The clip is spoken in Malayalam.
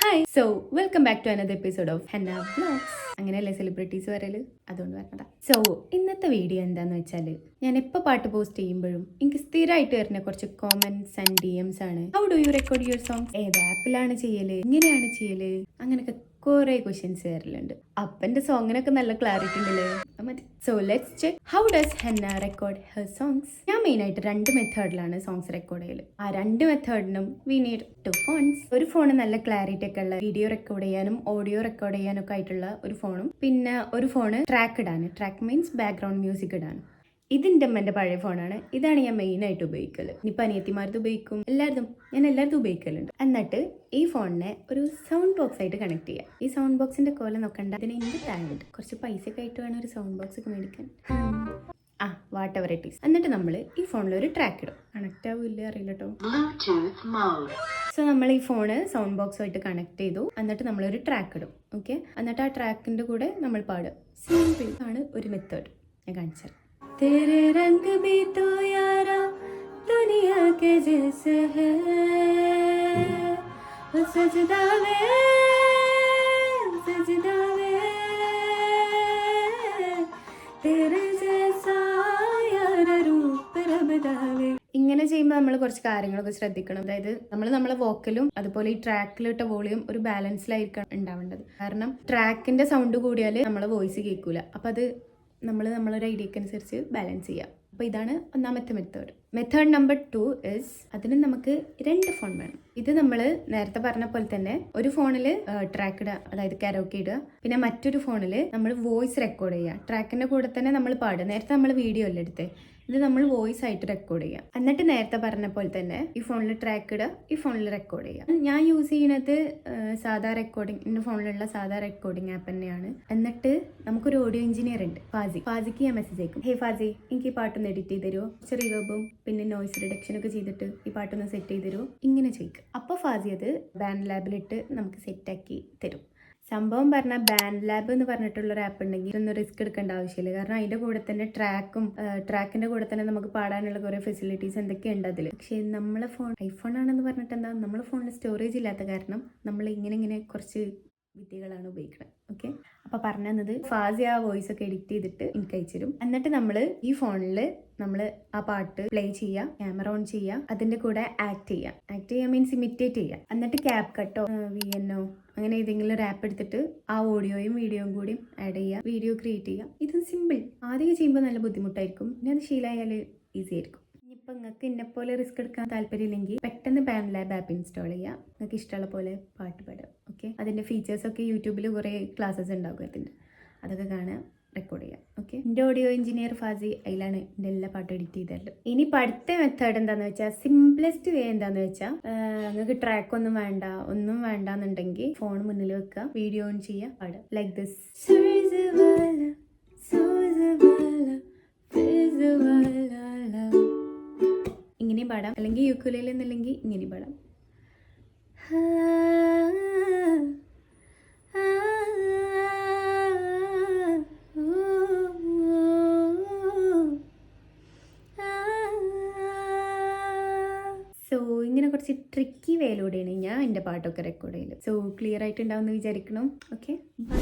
Hi welcome back to another episode of Henna vlogs. അങ്ങനെയല്ലേ സെലിബ്രിറ്റീസ് വരല്, അതുകൊണ്ട് പറഞ്ഞതാ. ഇന്നത്തെ വീഡിയോ എന്താന്ന് വെച്ചാൽ, ഞാൻ എപ്പോൾ പാട്ട് പോസ്റ്റ് ചെയ്യുമ്പോഴും എനിക്ക് സ്ഥിരമായിട്ട് വരുന്ന കുറച്ച് കോമൻസ് ആൻഡ് DMs ആണ്. How do you record your songs? ഏത് ആപ്പിലാണ് ചെയ്യല്, ഇങ്ങനെയാണ് ചെയ്യല്, അങ്ങനെയൊക്കെ കുറെ ക്വസ്റ്റ്യൻസ് വരലുണ്ട്. അപ്പൻ്റെ സോങ്ങിനൊക്കെ നല്ല ക്ലാരിറ്റി ഉണ്ടല്ലേ, മതി. Let's check how does henna record her songs. ഞാൻ മെയിനായിട്ട് 2 മെത്തേഡിലാണ് സോങ്സ് റെക്കോർഡ് ചെയ്യല്. ആ 2 മെത്തേഡിനും വി നീഡ് 2 ഫോൺസ്. ഒരു ഫോണ് നല്ല ക്ലാരിറ്റി ഒക്കെ ഉള്ള വീഡിയോ റെക്കോർഡ് ചെയ്യാനും ഓഡിയോ റെക്കോർഡ് ചെയ്യാനും ഒക്കെ ആയിട്ടുള്ള ഒരു ഫോണും, പിന്നെ ഒരു ഫോണ് ട്രാക്ക് ഇടാൻ. ട്രാക്ക് മീൻസ് ബാക്ക്ഗ്രൗണ്ട് മ്യൂസിക് ഇടാൻ. ഇതിൻ്റെ അമ്മൻ്റെ പഴയ ഫോണാണ്. ഇതാണ് ഞാൻ മെയിനായിട്ട് ഉപയോഗിക്കല്. ഇനിയിപ്പോൾ അനിയത്തിമാരത് ഉപയോഗിക്കും, ഞാൻ എല്ലായിടത്തും ഉപയോഗിക്കലുണ്ട്. എന്നിട്ട് ഈ ഫോണിനെ ഒരു സൗണ്ട് ബോക്സ് ആയിട്ട് കണക്ട് ചെയ്യാം. ഈ സൗണ്ട് ബോക്സിന്റെ കോല നോക്കണ്ട, അതിന് എന്ത് ടാലന്റ്. കുറച്ച് പൈസ ഒക്കെ ആയിട്ട് വേണം ഒരു സൗണ്ട് ബോക്സ് ഒക്കെ മേടിക്കാൻ. What ever it is. എന്നിട്ട് നമ്മൾ ഈ ഫോണിൽ ഒരു ട്രാക്ക് ഇടും. കണക്ട് ആവില്ല അറിയില്ല കേട്ടോ. നമ്മൾ ഈ ഫോണ് സൗണ്ട് ബോക്സുമായിട്ട് കണക്ട് ചെയ്തു. എന്നിട്ട് നമ്മളൊരു ട്രാക്ക് ഇടും. ഓക്കെ, എന്നിട്ട് ആ ട്രാക്കിന്റെ കൂടെ നമ്മൾ പാടും. സിമ്പിൾ ആണ് ഒരു മെത്തേഡ്. ഞാൻ കാണിച്ചാൽ तेरे रंग भी तो यारा दुनिया के जैसे है सजदा वे तेरे जैसा यारा रूप रबदा वे. ഇങ്ങനെ ചെയ്യുമ്പോൾ നമ്മൾ കുറച്ച് കാര്യങ്ങളൊക്കെ ശ്രദ്ധിക്കണം. അതായത് നമ്മളെ വോക്കലും അതുപോലെ ഈ ട്രാക്കിലിട്ട വോളിയം ഒരു ബാലൻസിലായിരിക്കണം ഉണ്ടാവേണ്ടത്. കാരണം ട്രാക്കിന്റെ സൗണ്ട് കൂടിയാൽ നമ്മളെ വോയിസ് കേൾക്കൂല. അപ്പം അത് നമ്മളൊരു ഐഡിയക്ക് അനുസരിച്ച് ബാലൻസ് ചെയ്യാം. അപ്പോൾ ഇതാണ് ഒന്നാമത്തെ മെത്തേഡ് നമ്പർ 2 ഇസ്, അതിന് നമുക്ക് 2 ഫോൺ വേണം. ഇത് നമ്മൾ നേരത്തെ പറഞ്ഞ പോലെ തന്നെ ഒരു ഫോണിൽ ട്രാക്ക് ഇടുക, അതായത് കരോക്കെ ഇടുക. പിന്നെ മറ്റൊരു ഫോണിൽ നമ്മൾ വോയിസ് റെക്കോർഡ് ചെയ്യുക. ട്രാക്കിന്റെ കൂടെ തന്നെ നമ്മൾ പാടുക. നേരത്തെ നമ്മൾ വീഡിയോ അല്ലേ എടുത്തേ, ഇത് നമ്മൾ വോയിസ് ആയിട്ട് റെക്കോർഡ് ചെയ്യാം. എന്നിട്ട് നേരത്തെ പറഞ്ഞ പോലെ തന്നെ ഈ ഫോണിൽ ട്രാക്ക് ഇടുക, ഈ ഫോണിൽ റെക്കോർഡ് ചെയ്യാം. ഞാൻ യൂസ് ചെയ്യുന്നത് സാധാ റെക്കോർഡിംഗ്, എൻ്റെ ഫോണിലുള്ള സാധാ റെക്കോർഡിംഗ് ആപ്പ് തന്നെയാണ്. എന്നിട്ട് നമുക്കൊരു ഓഡിയോ എഞ്ചിനീയർ ഉണ്ട്, ഫാസിക്ക് ഞാൻ മെസ്സേജ് അയക്കും. ഹേ ഫാസി, എനിക്ക് ഈ പാട്ടൊന്ന് എഡിറ്റ് ചെയ്ത് തരുമോ, ചെറിയ റിവേർബും പിന്നെ നോയ്സ് റിഡക്ഷൻ ഒക്കെ ചെയ്തിട്ട് ഈ പാട്ടൊന്ന് സെറ്റ് ചെയ്ത് തരുമോ, ഇങ്ങനെ ചോദിക്കും. അപ്പോൾ ഫാസി അത് ബാൻഡ് ലാബിലിട്ട് നമുക്ക് സെറ്റാക്കി തരും. സംഭവം പറഞ്ഞാൽ ബാൻഡ് ലാബ് എന്ന് പറഞ്ഞിട്ടുള്ള ഒരു ആപ്പ് ഉണ്ടെങ്കിൽ ഒന്നും റിസ്ക് എടുക്കേണ്ട ആവശ്യമില്ല. കാരണം അതിൻ്റെ കൂടെ തന്നെ ട്രാക്കിൻ്റെ കൂടെ തന്നെ നമുക്ക് പാടാനുള്ള കുറേ ഫെസിലിറ്റീസ് എന്തൊക്കെയുണ്ട് അതിൽ. പക്ഷേ നമ്മളെ ഐഫോൺ ആണെന്ന് പറഞ്ഞിട്ട് എന്താ, നമ്മളെ ഫോണിൽ സ്റ്റോറേജ് ഇല്ലാത്ത കാരണം നമ്മൾ ഇങ്ങനെ കുറച്ച് വിദ്യകളാണ് ഉപയോഗിക്കുന്നത്. ഓക്കെ, അപ്പോൾ പറഞ്ഞു തന്നത് ഫാസി ആ വോയിസ് ഒക്കെ എഡിറ്റ് ചെയ്തിട്ട് എനിക്ക് അയച്ചു തരും. എന്നിട്ട് നമ്മൾ ഈ ഫോണിൽ നമ്മൾ ആ പാട്ട് പ്ലേ ചെയ്യുക, ക്യാമറ ഓൺ ചെയ്യുക, അതിൻ്റെ കൂടെ ആക്ട് ചെയ്യുക മീൻസ് ഇമിറ്റേറ്റ് ചെയ്യുക. എന്നിട്ട് ക്യാപ് കട്ടോ VNO അങ്ങനെ ഏതെങ്കിലും ഒരു ആപ്പ് എടുത്തിട്ട് ആ ഓഡിയോയും വീഡിയോയും കൂടി ആഡ് ചെയ്യുക, വീഡിയോ ക്രിയേറ്റ് ചെയ്യുക. ഇത് സിമ്പിൾ. ആദ്യം ചെയ്യുമ്പോൾ നല്ല ബുദ്ധിമുട്ടായിരിക്കും, പിന്നെ അത് ശീലമായാൽ ഈസി ആയിരിക്കും. ഇനിയിപ്പോൾ നിങ്ങൾക്ക് എന്നെപ്പോലെ റിസ്ക് എടുക്കാൻ താല്പര്യമില്ലെങ്കിൽ പെട്ടെന്ന് ബാൻഡ് ലാബ് ആപ്പ് ഇൻസ്റ്റാൾ ചെയ്യുക. നിങ്ങൾക്ക് ഇഷ്ടമുള്ള പോലെ പാട്ട് പാടുക. ഓക്കെ, അതിൻ്റെ ഫീച്ചേഴ്സൊക്കെ യൂട്യൂബിൽ കുറേ ക്ലാസ്സസ് ഉണ്ടാകും, അതൊക്കെ കാണുക, റെക്കോർഡ് ചെയ്യുക. ഓക്കെ, എൻ്റെ ഓഡിയോ എഞ്ചിനീയർ ഫാസി, അതിലാണ് എൻ്റെ എല്ലാ പാട്ടും എഡിറ്റ് ചെയ്തത്. ഇനി അടുത്ത മെത്തേഡ് എന്താണെന്ന് വെച്ചാൽ, സിംപ്ലസ്റ്റ് വേ എന്താണെന്ന് വെച്ചാൽ, നിങ്ങൾക്ക് ട്രാക്ക് ഒന്നും വേണ്ടെന്നുണ്ടെങ്കിൽ ഫോൺ മുന്നിൽ വെക്കുക, വീഡിയോ ഓൺ ചെയ്യുക, പാടുക. Like this. ഇങ്ങനെയും പാടാം, അല്ലെങ്കിൽ യുക്കുലേല എന്നല്ലെങ്കിൽ ഇങ്ങനെയും പാടാം. ഇങ്ങനെ കുറച്ച് ട്രിക്കി വേയിലൂടെയാണ് ഞാൻ എൻ്റെ പാട്ടൊക്കെ റെക്കോർഡ് ചെയ്യല്. ക്ലിയർ ആയിട്ടുണ്ടാവും എന്ന് വിചാരിക്കണം. Okay, by.